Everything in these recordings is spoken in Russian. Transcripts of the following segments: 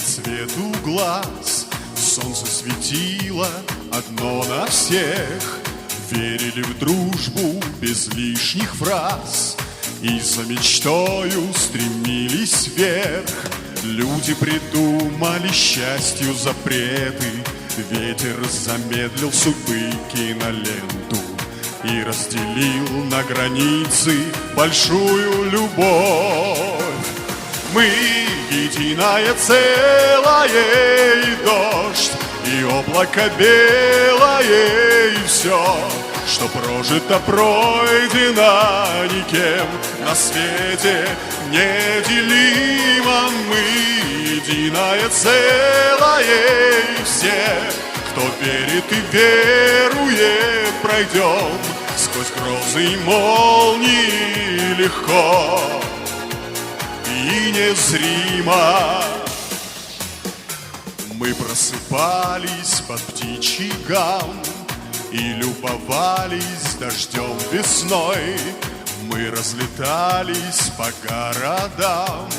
цвету глаз. Солнце светило одно на всех, верили в дружбу без лишних фраз и за мечтою стремились вверх. Люди придумали счастью запреты, ветер замедлил судьбы киноленту и разделил на границы большую любовь. Мы единое целое, и дождь, и облако белое, и все, что прожито, пройдено никем на свете неделимо. Мы единое целое, и все, кто верит и верует, пройдем сквозь грозы и молнии легко и незримо. Мы просыпались под птичий гам и любовались дождем весной. Мы разлетались по городам,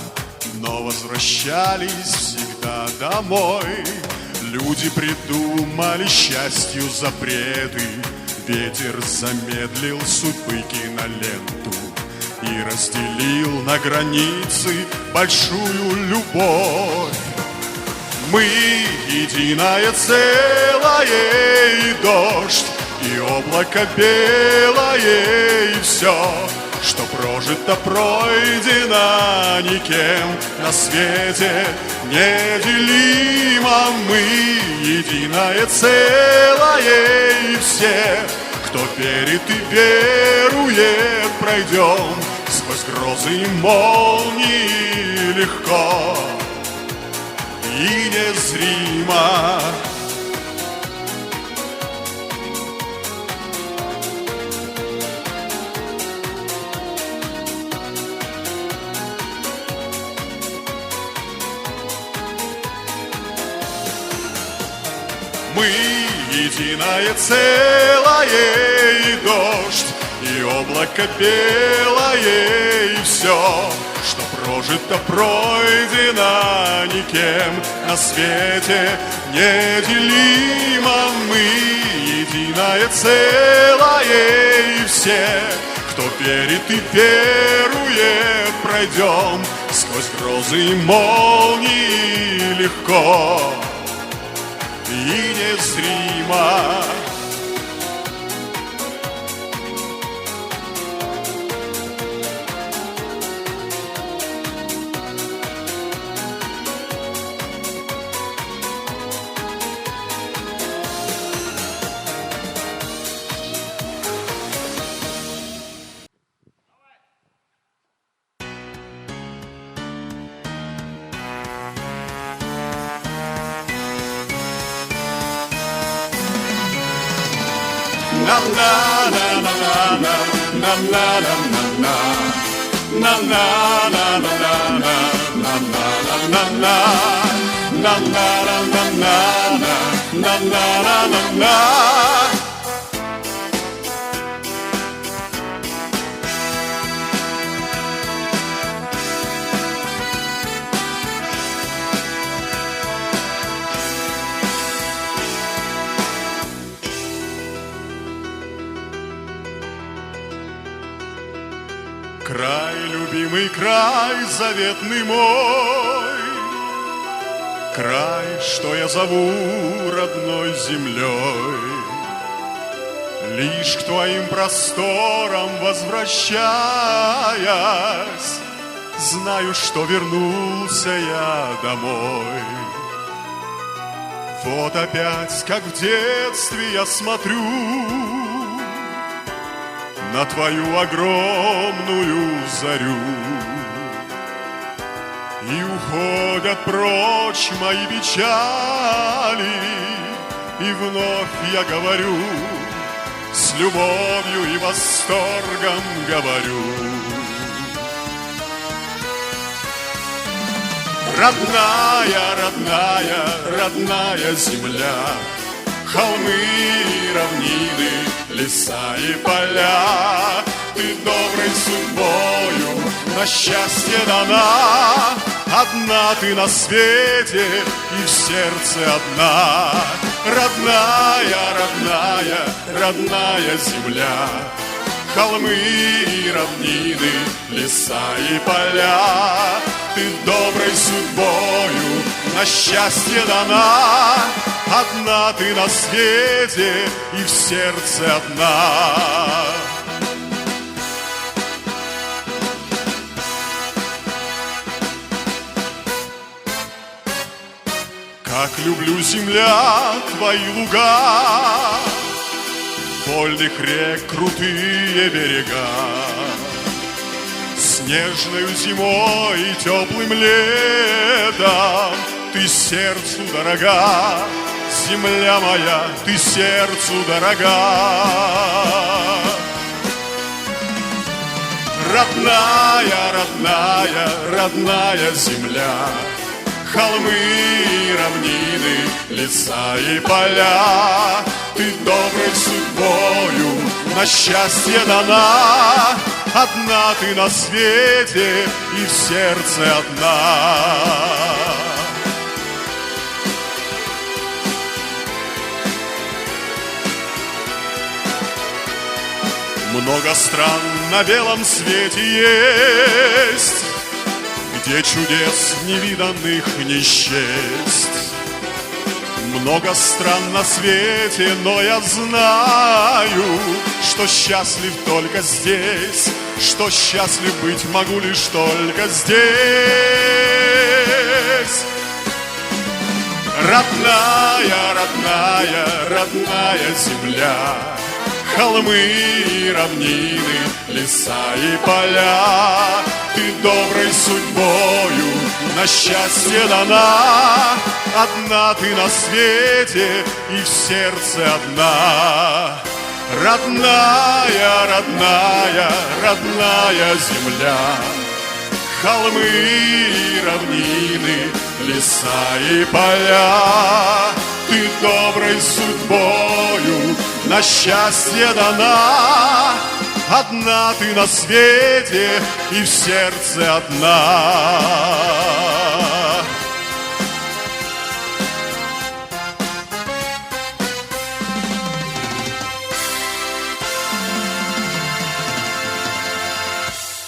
но возвращались всегда домой. Люди придумали счастью запреты, ветер замедлил судьбы киноленту и разделил на границы большую любовь. Мы единое целое, и дождь, и облако белое, и все, что прожито, пройдено никем на свете неделимо. Мы единое целое, и все, кто верит и верует, пройдем сквозь грозы и молнии легко и незримо. Мы единое целое, и дождь, и облако белое, и все, что прожито, пройдено никем на свете неделимо. Мы единое целое, и все, кто верит и верует, пройдем сквозь грозы и молнии легко и незримо. Край, любимый край, заветный мой, край, что я зову родной землей. Лишь к твоим просторам возвращаясь, знаю, что вернулся я домой. Вот опять, как в детстве, я смотрю на твою огромную зарю, и уходят прочь мои печали, и вновь я говорю, с любовью и восторгом говорю. Родная, родная, родная земля, холмы и равнины, леса и поля, ты доброй судьбою на счастье дана. одна ты на свете, и в сердце одна. Родная, родная, родная земля, холмы и равнины, леса и поля. Ты доброй судьбою на счастье дана, одна ты на свете, и в сердце одна. Как люблю, земля, твои луга, вольных рек крутые берега, снежною зимой и теплым летом ты сердцу дорога, земля моя, ты сердцу дорога. Родная, родная, родная земля, холмы и равнины, леса и поля. Ты доброй судьбою на счастье дана, одна ты на свете, и в сердце одна. Много стран на белом свете есть, где чудес невиданных не счесть. Много стран на свете, но я знаю, что счастлив только здесь, что счастлив быть могу лишь только здесь. Родная, родная, родная земля, холмы и равнины, леса и поля. Ты доброй судьбою на счастье дана, одна ты на свете, и в сердце одна. Родная, родная, родная земля, холмы и равнины, леса и поля. Ты доброй судьбою на счастье дана, одна ты на свете, и в сердце одна.